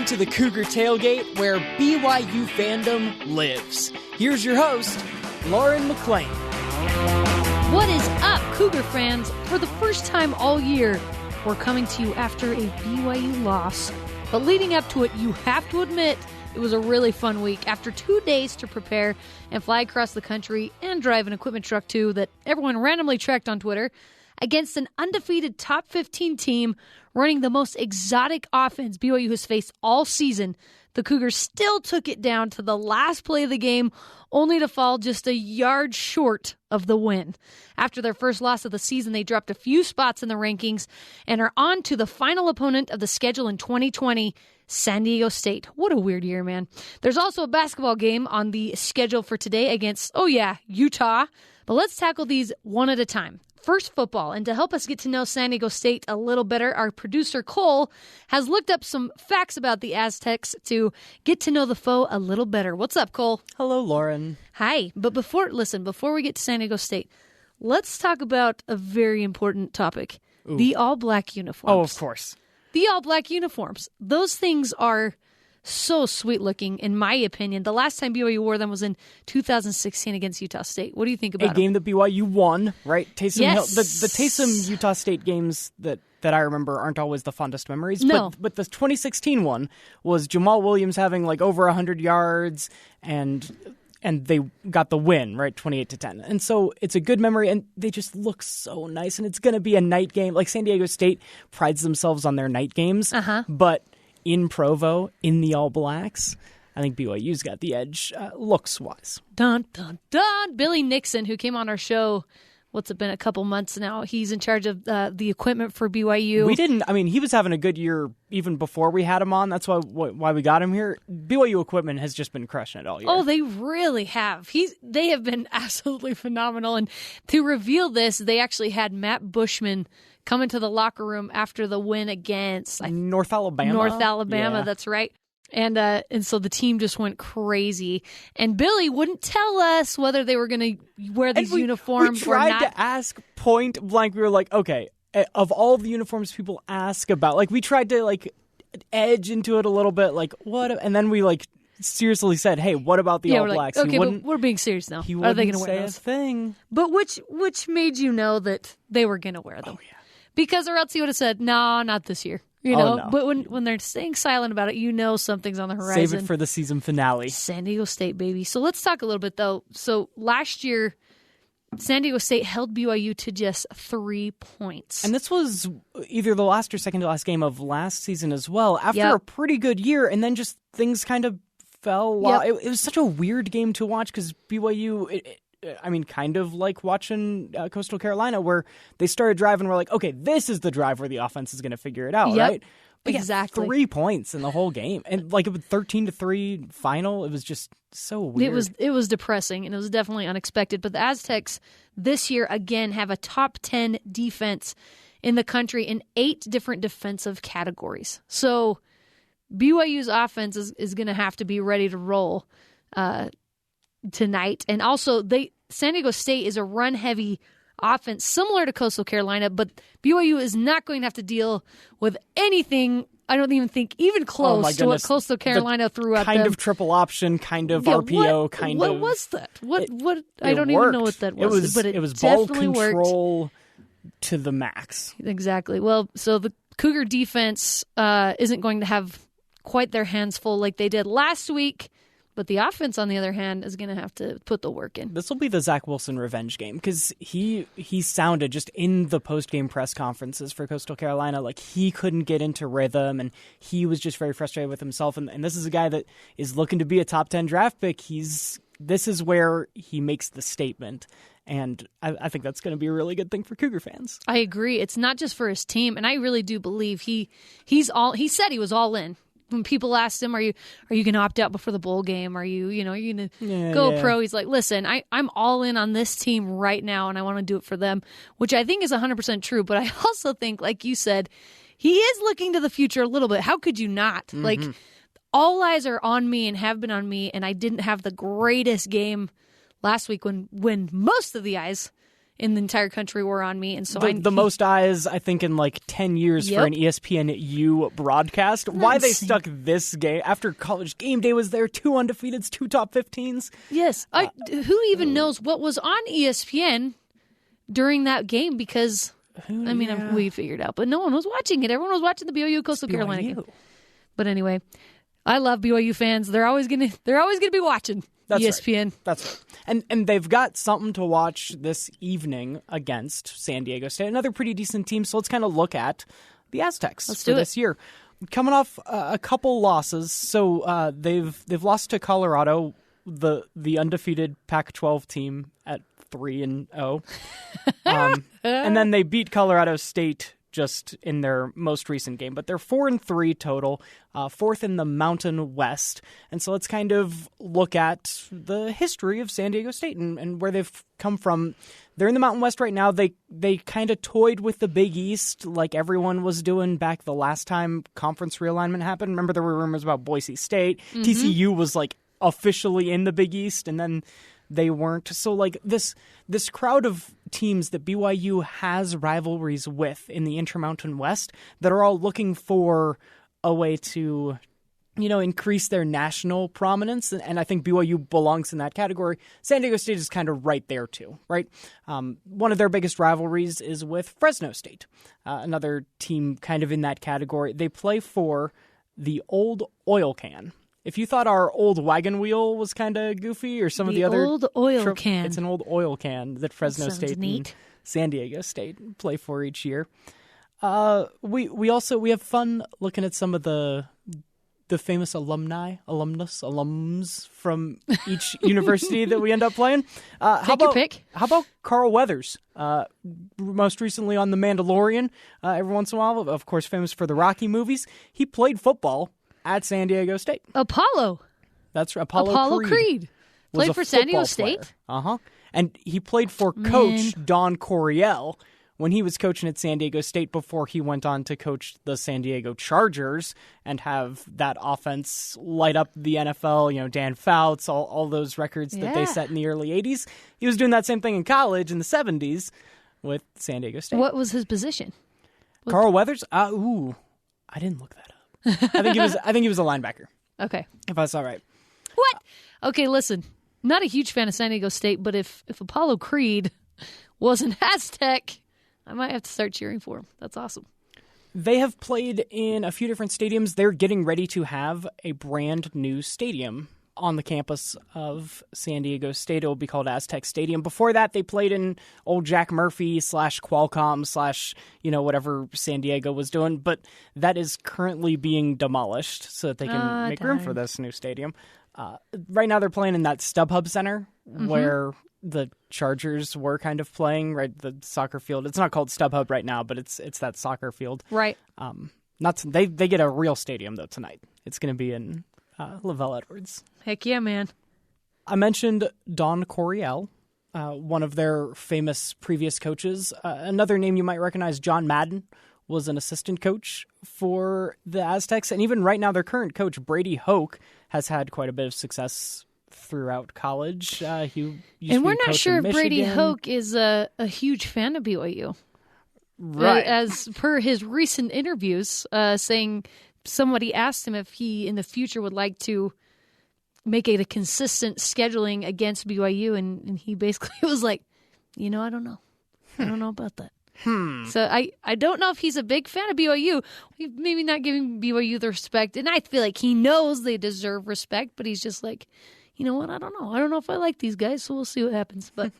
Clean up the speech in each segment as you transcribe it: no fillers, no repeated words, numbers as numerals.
Welcome to the Cougar Tail Gate, where BYU fandom lives. Here's your host, Lauren McLean. What is up, Cougar fans? For the first time all year, we're coming to you after a BYU loss. But leading up to it, you have to admit, it was a really fun week. After 2 days to prepare and fly across the country and drive an equipment truck too that everyone randomly tracked on Twitter, against an undefeated top 15 team running the most exotic offense BYU has faced all season, the Cougars still took it down to the last play of the game, only to fall just a yard short of the win. After their first loss of the season, they dropped a few spots in the rankings and are on to the final opponent of the schedule in 2020, San Diego State. What a weird year, man. There's also a basketball game on the schedule for today against, Utah. But let's tackle these one at a time. First, football, and to help us get to know San Diego State a little better, our producer Cole has looked up some facts about the Aztecs to get to know the foe a little better. What's up, Cole? Hello, Lauren. Hi. But before we get to San Diego State, let's talk about a very important topic. Ooh. The all-black uniforms. Oh, of course. The all-black uniforms. Those things are so sweet-looking, in my opinion. The last time BYU wore them was in 2016 against Utah State. What do you think about a game that BYU won, right? Taysom yes. Hill, the Taysom-Utah State games that I remember aren't always the fondest memories. No. But the 2016 one was Jamal Williams having like over 100 yards, and they got the win, right, 28-10. And so it's a good memory, and they just look so nice, and it's going to be a night game. Like San Diego State prides themselves on their night games, but in Provo, in the All Blacks, I think BYU's got the edge looks-wise. Dun, dun, dun. Billy Nixon, who came on our show, what's it been, a couple months now, he's in charge of the equipment for BYU. He was having a good year even before we had him on. That's why we got him here. BYU equipment has just been crushing it all year. Oh, they really have. They have been absolutely phenomenal. And to reveal this, they actually had Matt Bushman come into the locker room after the win against North Alabama, yeah. That's right. And so the team just went crazy. And Billy wouldn't tell us whether they were going to wear these uniforms or not. We tried to ask point blank. We were like, okay, of all the uniforms people ask about, like we tried to edge into it a little bit, like what? And then we seriously said, hey, what about the All Blacks? Okay, but we're being serious now. Are they going to wear those? A thing. But which made you know that they were going to wear them? Oh, yeah. Because or else he would have said, no, not this year. No. But when they're staying silent about it, something's on the horizon. Save it for the season finale. San Diego State, baby. So let's talk a little bit, though. So last year, San Diego State held BYU to just 3 points. And this was either the last or second to last game of last season as well, after a pretty good year, and then just things kind of fell off. It was such a weird game to watch because BYU... kind of like watching Coastal Carolina, where they started driving. We're like, okay, this is the drive where the offense is going to figure it out, right? But exactly. 3 points in the whole game, and it was 13-3 final. It was just so weird. It was depressing, and it was definitely unexpected. But the Aztecs this year again have a top 10 defense in the country in 8 different defensive categories. So BYU's offense is going to have to be ready to roll tonight. And also, San Diego State is a run-heavy offense, similar to Coastal Carolina, but BYU is not going to have to deal with anything, I don't even think, even close to what Coastal Carolina threw at them. Kind of triple option, kind of RPO, What was that? What? I don't even know what that was. But it was ball control to the max. Exactly. Well, so the Cougar defense isn't going to have quite their hands full like they did last week. But the offense, on the other hand, is going to have to put the work in. This will be the Zach Wilson revenge game because he sounded just in the post-game press conferences for Coastal Carolina like he couldn't get into rhythm, and he was just very frustrated with himself. And this is a guy that is looking to be a top 10 draft pick. This is where he makes the statement. And I think that's going to be a really good thing for Cougar fans. I agree. It's not just for his team, and I really do believe he said he was all in. When people asked him, are you going to opt out before the bowl game? Are you going to go pro? He's like, listen, I'm all in on this team right now, and I want to do it for them, which I think is 100% true. But I also think, like you said, he is looking to the future a little bit. How could you not? Mm-hmm. All eyes are on me and have been on me, and I didn't have the greatest game last week when most of the eyes in the entire country were on me. And so the most eyes, I think, in like 10 years for an ESPNU broadcast. Why they stuck this game after College Game Day was there, 2 undefeateds, 2 top 15s. Yes. Who even knows what was on ESPN during that game? Because, we figured out, but no one was watching it. Everyone was watching the BYU Coastal Carolina game. But anyway, I love BYU fans. They're always gonna be watching ESPN. Right. That's right. And they've got something to watch this evening against San Diego State, another pretty decent team. So let's kind of look at the Aztecs for this year. Coming off a couple losses, so they've lost to Colorado, the undefeated Pac-12 team at 3-0, and then they beat Colorado State just in their most recent game. But they're 4-3 total, 4th in the Mountain West. And so let's kind of look at the history of San Diego State and where they've come from. They're in the Mountain West right now. They kind of toyed with the Big East like everyone was doing back the last time conference realignment happened. Remember, there were rumors about Boise State. Mm-hmm. TCU was like officially in the Big East, and then they weren't. So like this crowd of teams that BYU has rivalries with in the Intermountain West that are all looking for a way to, increase their national prominence. And I think BYU belongs in that category. San Diego State is kind of right there too, right? One of their biggest rivalries is with Fresno State, another team kind of in that category. They play for the old oil can. If you thought our old wagon wheel was kind of goofy or some of the other... old oil can. It's an old oil can that Fresno State neat. and San Diego State play for each year. We have fun looking at some of the famous alums from each university that we end up playing. Your pick. How about Carl Weathers? Most recently on The Mandalorian. Every once in a while, of course, famous for the Rocky movies. He played football at San Diego State. Apollo. That's Apollo Creed. Played for San Diego State? Uh-huh. And he played for Coach Don Coryell when he was coaching at San Diego State before he went on to coach the San Diego Chargers and have that offense light up the NFL, Dan Fouts, all those records that they set in the early 80s. He was doing that same thing in college in the 70s with San Diego State. What was his position? Carl Weathers? I didn't look that up. I think he was a linebacker. Okay. If that's all right. What? Okay, listen. Not a huge fan of San Diego State, but if Apollo Creed was an Aztec, I might have to start cheering for him. That's awesome. They have played in a few different stadiums. They're getting ready to have a brand new stadium on the campus of San Diego State. It will be called Aztec Stadium. Before that, they played in old Jack Murphy / Qualcomm / whatever San Diego was doing. But that is currently being demolished so that they can make room for this new stadium. Right now, they're playing in that StubHub Center where the Chargers were kind of playing, right? The soccer field. It's not called StubHub right now, but it's that soccer field. Right. They get a real stadium, though, tonight. It's going to be in Lavelle Edwards. Heck yeah, man. I mentioned Don Coryell, one of their famous previous coaches. Another name you might recognize, John Madden, was an assistant coach for the Aztecs. And even right now, their current coach, Brady Hoke, has had quite a bit of success throughout college. We're not sure if Brady Hoke is a huge fan of BYU. Right. As per his recent interviews, saying somebody asked him if he in the future would like to make it a consistent scheduling against BYU, and he basically was like, I don't know. I don't know about that. So I don't know if he's a big fan of BYU. Maybe not giving BYU the respect, and I feel like he knows they deserve respect, but he's just like, you know what? I don't know. I don't know if I like these guys, so we'll see what happens. But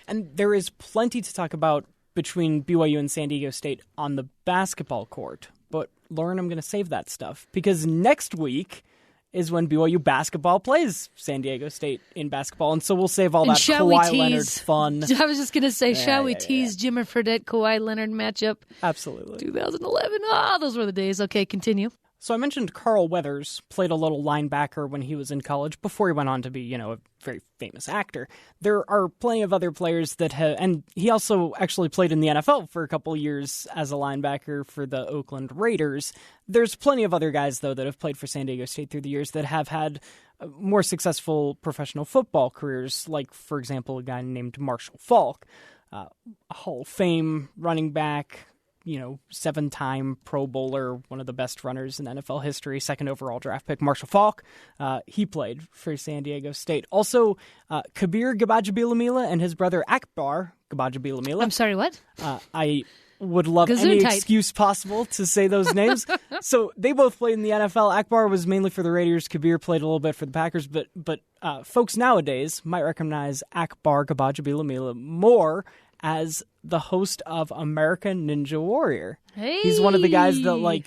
and there is plenty to talk about between BYU and San Diego State on the basketball court. But Lauren, I'm going to save that stuff because next week is when BYU basketball plays San Diego State in basketball. And so we'll save all that Kawhi Leonard fun. I was just going to say, shall we tease Jimmy Fredette, Kawhi Leonard matchup? Absolutely. 2011. Those were the days. Okay, continue. So I mentioned Carl Weathers played a little linebacker when he was in college before he went on to be, a very famous actor. There are plenty of other players that have, and he also actually played in the NFL for a couple years as a linebacker for the Oakland Raiders. There's plenty of other guys, though, that have played for San Diego State through the years that have had more successful professional football careers, like, for example, a guy named Marshall Faulk. Hall of Fame running back, 7-time Pro Bowler, one of the best runners in NFL history, second overall draft pick, Marshall Faulk. He played for San Diego State. Also, Kabir Gbajabiamila and his brother Akbar Gbajabiamila. I'm sorry, what? I would love any excuse possible to say those names. So they both played in the NFL. Akbar was mainly for the Raiders. Kabir played a little bit for the Packers. But folks nowadays might recognize Akbar Gbajabiamila more as the host of American Ninja Warrior. Hey. He's one of the guys that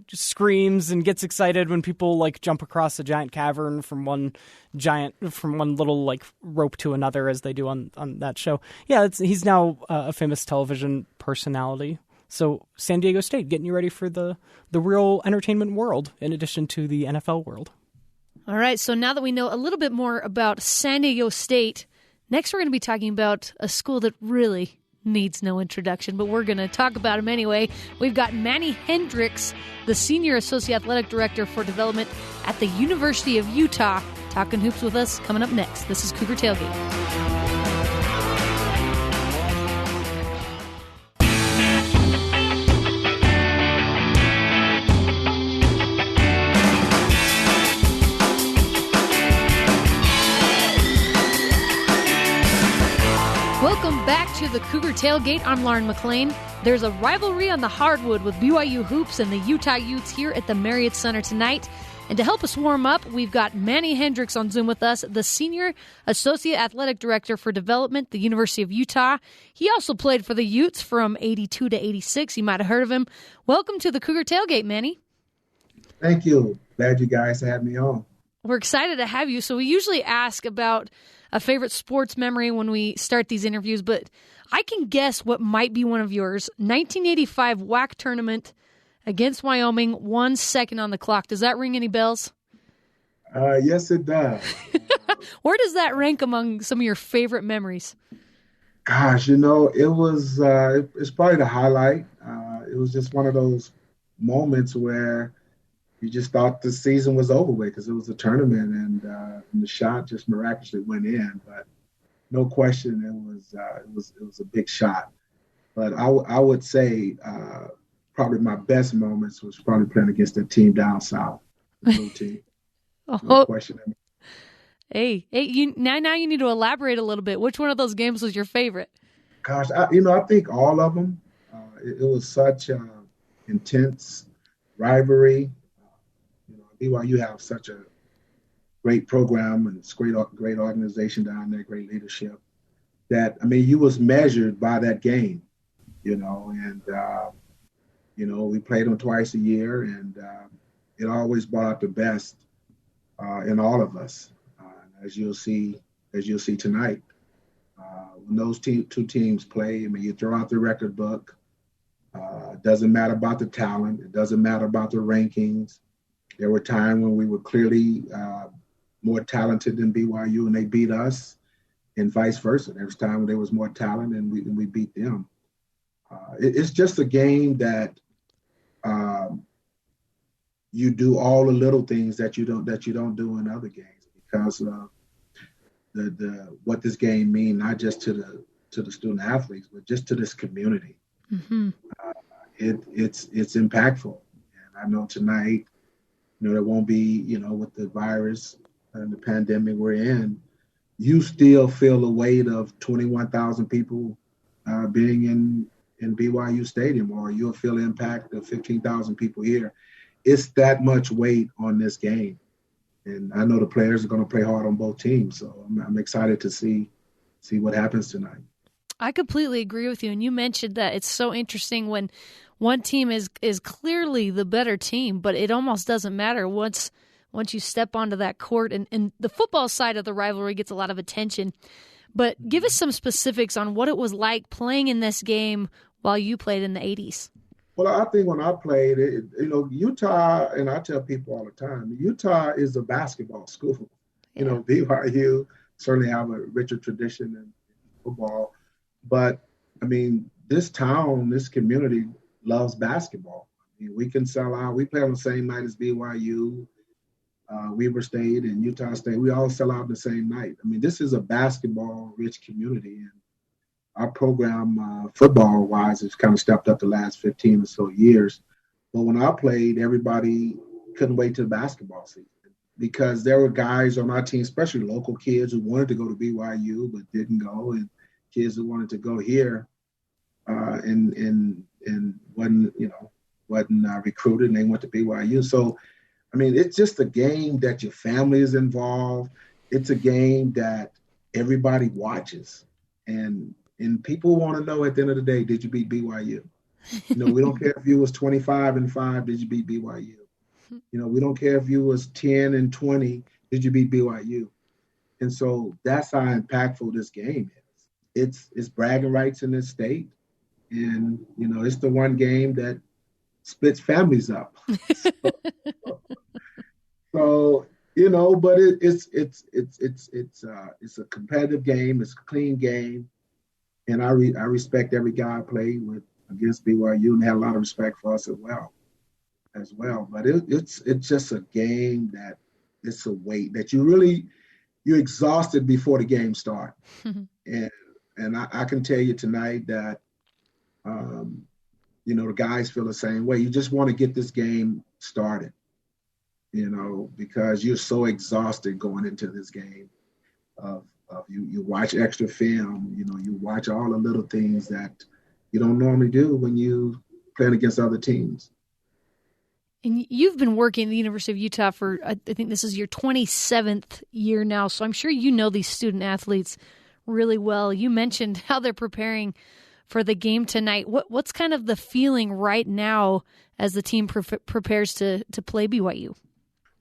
just screams and gets excited when people jump across a giant cavern from one little rope to another, as they do on that show. Yeah, he's now a famous television personality. So San Diego State getting you ready for the real entertainment world in addition to the NFL world. All right, so now that we know a little bit more about San Diego State, next we're going to be talking about a school that really needs no introduction, but we're going to talk about him anyway. We've got Manny Hendrix, the Senior Associate Athletic Director for Development at the University of Utah, talking hoops with us coming up next. This is Cougar Tailgate. Welcome back to the Cougar Tailgate. I'm Lauren McLean. There's a rivalry on the Hardwood with BYU Hoops and the Utah Utes here at the Marriott Center tonight. And to help us warm up, we've got Manny Hendrix on Zoom with us, the Senior Associate Athletic Director for Development, the University of Utah. He also played for the Utes from 82 to 86. You might have heard of him. Welcome to the Cougar Tailgate, Manny. Thank you. Glad you guys had me on. We're excited to have you. So we usually ask about a favorite sports memory when we start these interviews, but I can guess what might be one of yours. 1985 WAC tournament against Wyoming, 1 second on the clock. Does that ring any bells? Yes, it does. Where does that rank among some of your favorite memories? Gosh, it was it's probably the highlight. It was just one of those moments where you just thought the season was over with because it was a tournament and the shot just miraculously went in. But no question, it was a big shot. But I would say probably my best moments was probably playing against that team down south. The team. No question. Hey, now you need to elaborate a little bit. Which one of those games was your favorite? Gosh, I think all of them. It was such an intense rivalry. BYU have such a great program and it's great organization down there, great leadership. That you was measured by that game, and we played them twice a year, and it always brought out the best in all of us, as you'll see tonight. When those two teams play, you throw out the record book. It doesn't matter about the talent. It doesn't matter about the rankings. There were times when we were clearly more talented than BYU and they beat us, and vice versa. There was time when there was more talent and we beat them. It's just a game that you do all the little things that you don't do in other games because of the what this game means, not just to the student athletes, but just to this community. Mm-hmm. It's impactful, and I know tonight. There won't be, with the virus and the pandemic we're in, you still feel the weight of 21,000 people being in BYU Stadium, or you'll feel the impact of 15,000 people here. It's that much weight on this game. And I know the players are going to play hard on both teams. So I'm excited to see what happens tonight. I completely agree with you. And you mentioned that it's so interesting when one team is clearly the better team, but it almost doesn't matter once you step onto that court. And the football side of the rivalry gets a lot of attention. But give us some specifics on what it was like playing in this game while you played in the 80s. Well, I think when I played, Utah, and I tell people all the time, Utah is a basketball school. Yeah. BYU certainly have a richer tradition in football. But, this town, this community loves basketball. We can sell out. We play on the same night as BYU, Weber State, and Utah State. We all sell out the same night. This is a basketball-rich community. our program, football-wise, has kind of stepped up the last 15 or so years. But when I played, everybody couldn't wait till the basketball season because there were guys on our team, especially local kids, who wanted to go to BYU but didn't go, and kids who wanted to go here and wasn't recruited, and they went to BYU. So, I mean, it's just a game that your family is involved. It's a game that everybody watches, and people want to know at the end of the day, did you beat BYU? We don't care if you was 25-5, did you beat BYU? We don't care if you was 10-20, did you beat BYU? And so that's how impactful this game is. It's bragging rights in this state, and it's the one game that splits families up. So but it's a competitive game. It's a clean game, and I respect every guy I played with against BYU, and they had a lot of respect for us as well. But it's just a game that it's a weight that you're exhausted before the game starts. And I can tell you tonight that the guys feel the same way. You just want to get this game started, because you're so exhausted going into this game. You watch extra film, you watch all the little things that you don't normally do when you playing against other teams. And you've been working at the University of Utah for, I think this is your 27th year now, so I'm sure you know these student athletes really well. You mentioned how they're preparing for the game tonight. What's kind of the feeling right now as the team prepares to play BYU?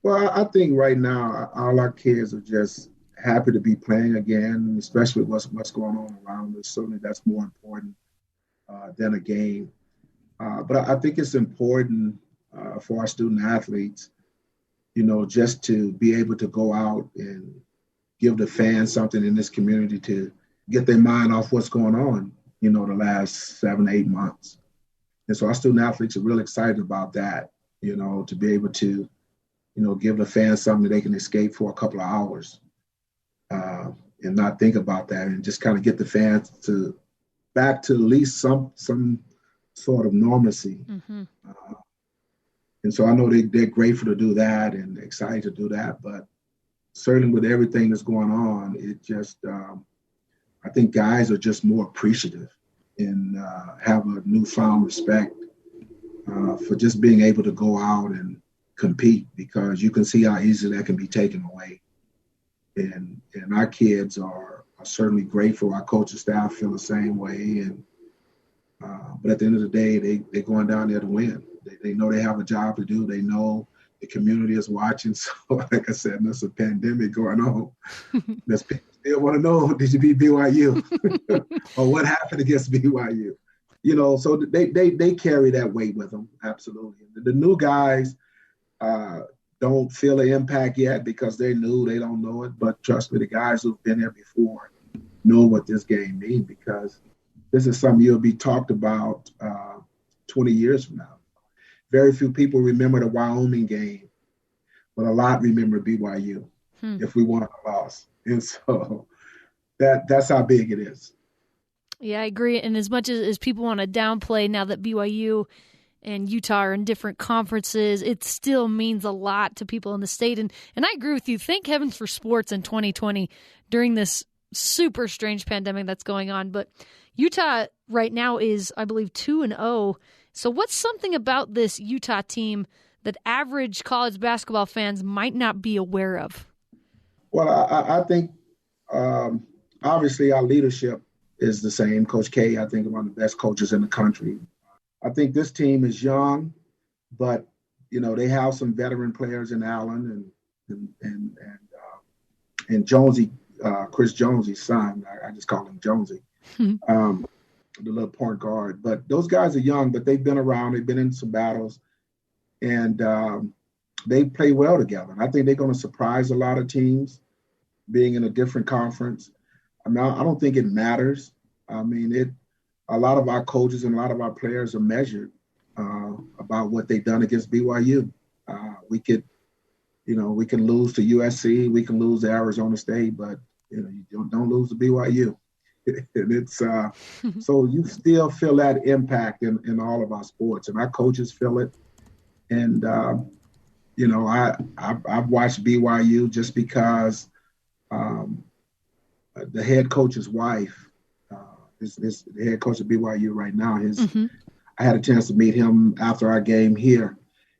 Well, I think right now all our kids are just happy to be playing again, especially with what's going on around us. Certainly that's more important than a game. But I think it's important for our student athletes, just to be able to go out and give the fans something in this community to get their mind off what's going on, the last 7-8 months. And so our student athletes are really excited about that, to be able to, give the fans something that they can escape for a couple of hours and not think about that, and just kind of get the fans back to at least some sort of normalcy. Mm-hmm. And so I know they're grateful to do that and excited to do that. But certainly with everything that's going on, it just I think guys are just more appreciative and have a newfound respect for just being able to go out and compete, because you can see how easy that can be taken away. And our kids are certainly grateful. Our coaching staff feel the same way. And but at the end of the day, they're going down there to win. They know they have a job to do. They know the community is watching. So, like I said, there's a pandemic going on. There's people still want to know, did you beat BYU? Or what happened against BYU? So they carry that weight with them, absolutely. The new guys don't feel the impact yet because they're new. They don't know it. But trust me, the guys who've been there before know what this game means, because this is something you'll be talked about 20 years from now. Very few people remember the Wyoming game, but a lot remember BYU if we won or lost. And so that's how big it is. Yeah, I agree. And as much as people want to downplay now that BYU and Utah are in different conferences, it still means a lot to people in the state. And I agree with you. Thank heavens for sports in 2020 during this super strange pandemic that's going on. But Utah right now is, I believe, 2-0. So what's something about this Utah team that average college basketball fans might not be aware of? Well, I think obviously our leadership is the same. Coach K, I think, one of the best coaches in the country. I think this team is young, but they have some veteran players in Allen and Jonesy, Chris Jonesy's son. I just call him Jonesy. The little point guard. But those guys are young, but they've been around. They've been in some battles, and they play well together. And I think they're going to surprise a lot of teams being in a different conference. I don't think it matters. A lot of our coaches and a lot of our players are measured about what they've done against BYU. We can lose to USC, we can lose to Arizona State, but you don't lose to BYU. And it's so you still feel that impact in all of our sports, and our coaches feel it. And I've watched BYU just because the head coach's wife is the head coach of BYU right now. I had a chance to meet him after our game here.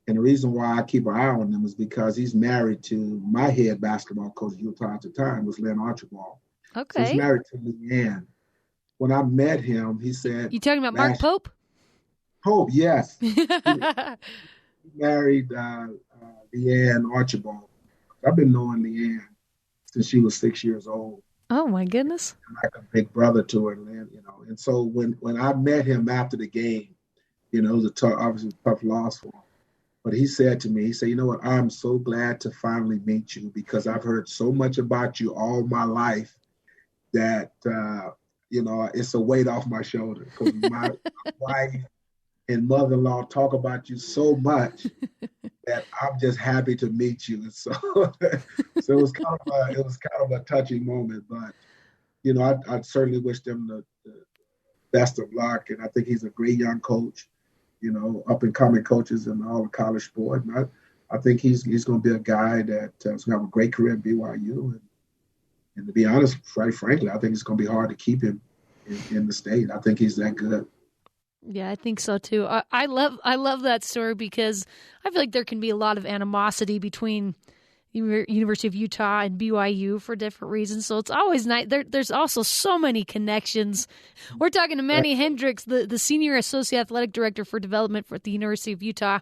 And the reason why I keep an eye on him is because he's married to my head basketball coach at Utah at the time, was Lynn Archibald. Okay. So he's married to Leanne. When I met him, he said... You talking about Mark Pope? Pope, yes. He married Leanne Archibald. I've been knowing Leanne since she was 6 years old. Oh, my goodness. I'm like a big brother to her, And so when I met him after the game, it was obviously a tough loss for him. But he said to me, he said, you know what, I'm so glad to finally meet you because I've heard so much about you all my life that, it's a weight off my shoulder because my wife and mother-in-law talk about you so much that I'm just happy to meet you. And so it was kind of a touching moment, but, I certainly wish them the best of luck. And I think he's a great young coach. Up-and-coming coaches in all the college sport. And I think he's going to be a guy that's going to have a great career at BYU. And to be honest, quite frankly, I think it's going to be hard to keep him in the state. I think he's that good. Yeah, I think so too. I love that story because I feel like there can be a lot of animosity between University of Utah and BYU for different reasons. So it's always nice. There's also so many connections. We're talking to Manny Hendrix, the Senior Associate Athletic Director for Development at the University of Utah.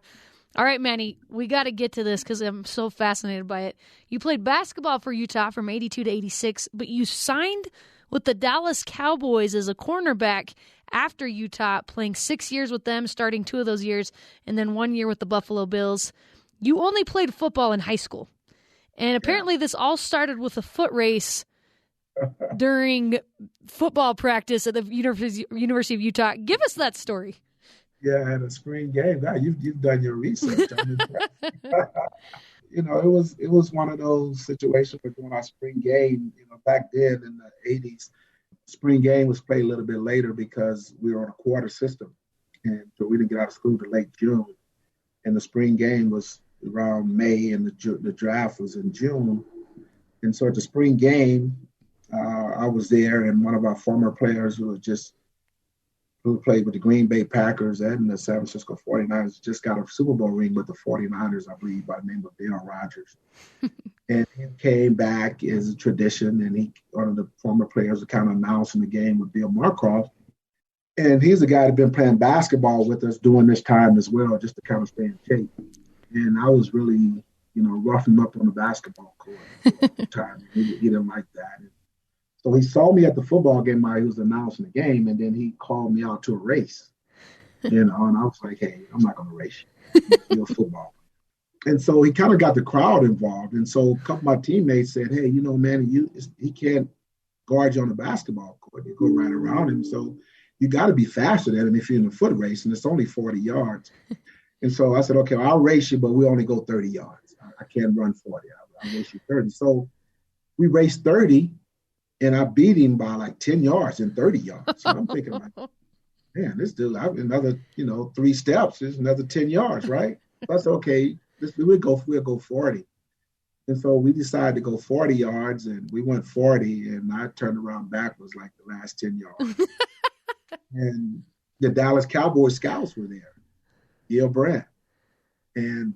All right, Manny, we got to get to this because I'm so fascinated by it. You played basketball for Utah from 82 to 86, but you signed with the Dallas Cowboys as a cornerback after Utah, playing 6 years with them, starting 2 of those years, and then 1 year with the Buffalo Bills. You only played football in high school. And apparently this all started with a foot race during football practice at the University of Utah. Give us that story. Yeah, I had a spring game. God, you've done your research. It was one of those situations where during our spring game, back then in the 80s, spring game was played a little bit later because we were on a quarter system. And so we didn't get out of school till late June. And the spring game was around May, and the draft was in June. And so at the spring game, I was there, and one of our former players who played with the Green Bay Packers and the San Francisco 49ers just got a Super Bowl ring with the 49ers, I believe, by the name of Darryl Rogers. And he came back as a tradition, and one of the former players was kind of announcing the game with Bill Marcroft. And he's a guy that had been playing basketball with us during this time as well, just to kind of stay in shape. And I was really, roughing him up on the basketball court for a long time. He didn't like that. And so he saw me at the football game while he was announcing the game, and then he called me out to a race. And I was like, hey, I'm not going to race you. You're a football. And so he kind of got the crowd involved. And so a couple of my teammates said, hey, man, he can't guard you on the basketball court. You go right around him. So you got to be faster than him if you're in a foot race, and it's only 40 yards. And so I said, okay, I'll race you, but we only go 30 yards. I can't run 40. I'll race you 30. So we raced 30, and I beat him by like 10 yards and 30 yards. So I'm thinking, like, man, this dude, another, 3 steps is another 10 yards, right? So I said, okay, we'll go 40. And so we decided to go 40 yards, and we went 40, and I turned around backwards like the last 10 yards. And the Dallas Cowboys scouts were there. Gil Brandt, and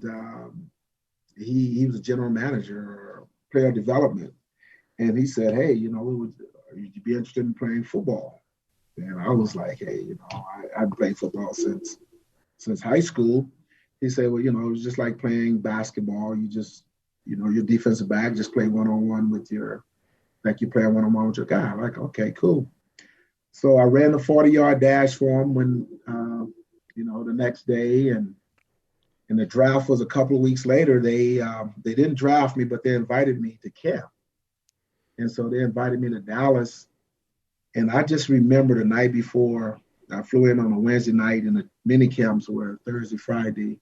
he was a general manager or player development, and he said, hey, would you be interested in playing football? And I was like, hey, I've played football since high school. He said, well, it's just like playing basketball. You just, your defensive back, just play one-on-one with like you play one-on-one with your guy. I'm like, okay, cool. So I ran the 40-yard dash for him when the next day, and the draft was a couple of weeks later. They didn't draft me, but they invited me to camp. And so they invited me to Dallas. And I just remember the night before, I flew in on a Wednesday night, and the mini camps were Thursday, Friday.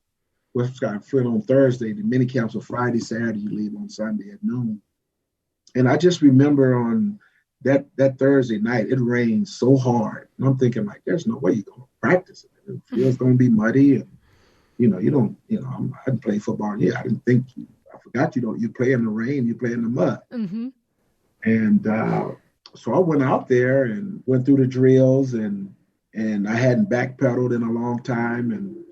Well, I flew in on Thursday. The mini camps were Friday, Saturday. You leave on Sunday at noon. And I just remember on that Thursday night, it rained so hard. And I'm thinking, like, there's no way you're going to practice it. The field's going to be muddy. And, I hadn't played football yet. I didn't think, I forgot you play in the rain, you play in the mud. Mm-hmm. And so I went out there and went through the drills, and I hadn't backpedaled in a long time. And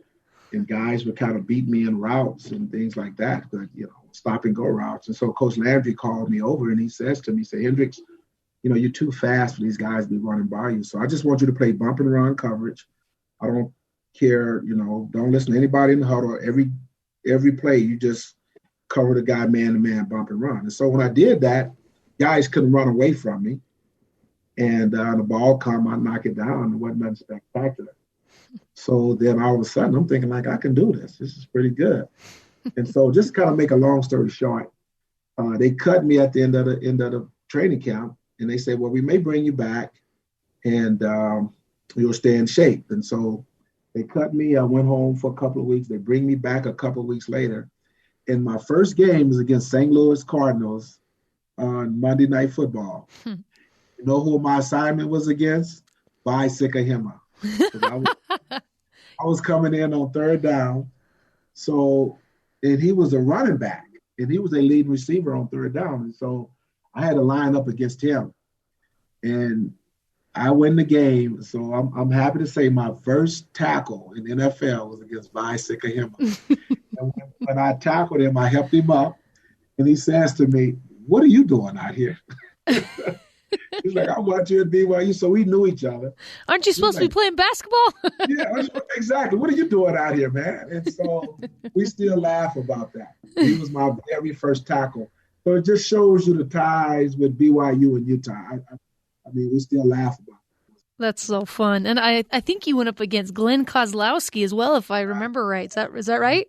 guys would kind of beat me in routes and things like that, but, stop and go routes. And so Coach Landry called me over and he says to me, Hendrix, you're too fast for these guys to be running by you. So I just want you to play bump and run coverage. I don't care, don't listen to anybody in the huddle. Every play, you just cover the guy man-to-man, bump and run. And so when I did that, guys couldn't run away from me. And the ball come, I knock it down. It wasn't nothing spectacular. So then all of a sudden, I'm thinking, like, I can do this. This is pretty good. And so just kind of make a long story short, they cut me at the end of the training camp. And they said, well, we may bring you back and you'll stay in shape. And so they cut me. I went home for a couple of weeks. They bring me back a couple of weeks later. And my first game was against St. Louis Cardinals on Monday Night Football. You know who my assignment was against? BYUtv. I was coming in on third down. And he was a running back, and he was a leading receiver on third down. And so I had to line up against him. And I win the game. So I'm happy to say my first tackle in the NFL was against BYUtv. And when I tackled him, I helped him up. And he says to me, what are you doing out here? He's like, I want you at BYU. So we knew each other. Aren't you supposed to be playing basketball? Yeah, exactly. What are you doing out here, man? And so we still laugh about that. He was my very first tackle. So it just shows you the ties with BYU and Utah. I mean, we still laugh about it. That's so fun. And I think you went up against Glenn Kozlowski as well, if I remember right. Is that right?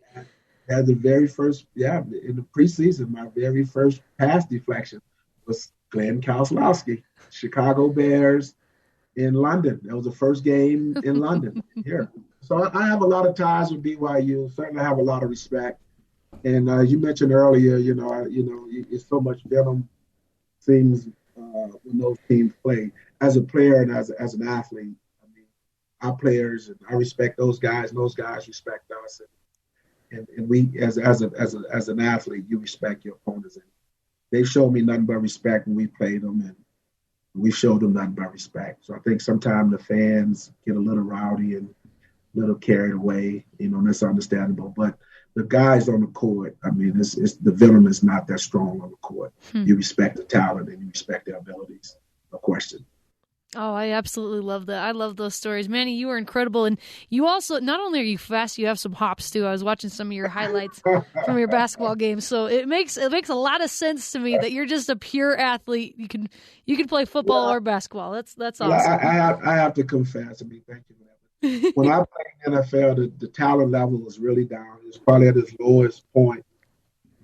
Yeah, in the preseason, my very first pass deflection was Glenn Kozlowski, Chicago Bears in London. That was the first game in London here. So I have a lot of ties with BYU. Certainly have a lot of respect. And you mentioned earlier, it's so much venom seems when those teams play. As a player and as an athlete, I mean, our players, and I respect those guys, and those guys respect us. And we, as an athlete, you respect your opponents. And they showed me nothing but respect when we played them, and we showed them nothing but respect. So I think sometimes the fans get a little rowdy and a little carried away, and that's understandable. But the guys on the court, I mean, it's the venom is not that strong on the court. You respect the talent and you respect their abilities, no question. Oh, I absolutely love that. I love those stories. Manny, you are incredible. And you also, not only are you fast, you have some hops too. I was watching some of your highlights from your basketball games. So it makes a lot of sense to me that you're just a pure athlete. You can play football or basketball. That's awesome. I have to confess. I mean, thank you for that. When I played in the NFL, the talent level was really down. It was probably at its lowest point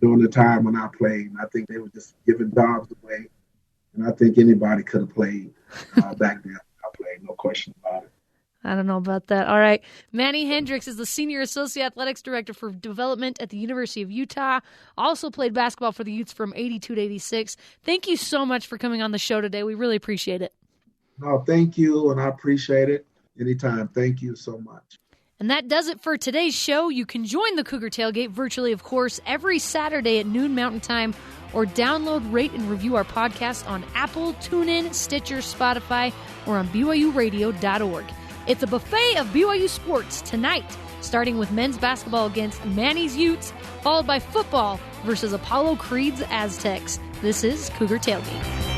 during the time when I played. And I think they were just giving jobs away. And I think anybody could have played back then. I played, no question about it. I don't know about that. All right. Manny Hendrix is the Senior Associate Athletics Director for Development at the University of Utah. Also played basketball for the Utes from 82 to 86. Thank you so much for coming on the show today. We really appreciate it. No, thank you, and I appreciate it. Anytime. Thank you so much. And that does it for today's show. You can join the Cougar Tailgate virtually, of course, every Saturday at noon Mountain Time, or download, rate, and review our podcast on Apple, TuneIn, Stitcher, Spotify, or on BYURadio.org. It's a buffet of BYU sports tonight, starting with men's basketball against Manny's Utes, followed by football versus Apollo Creed's Aztecs. This is Cougar Tailgate.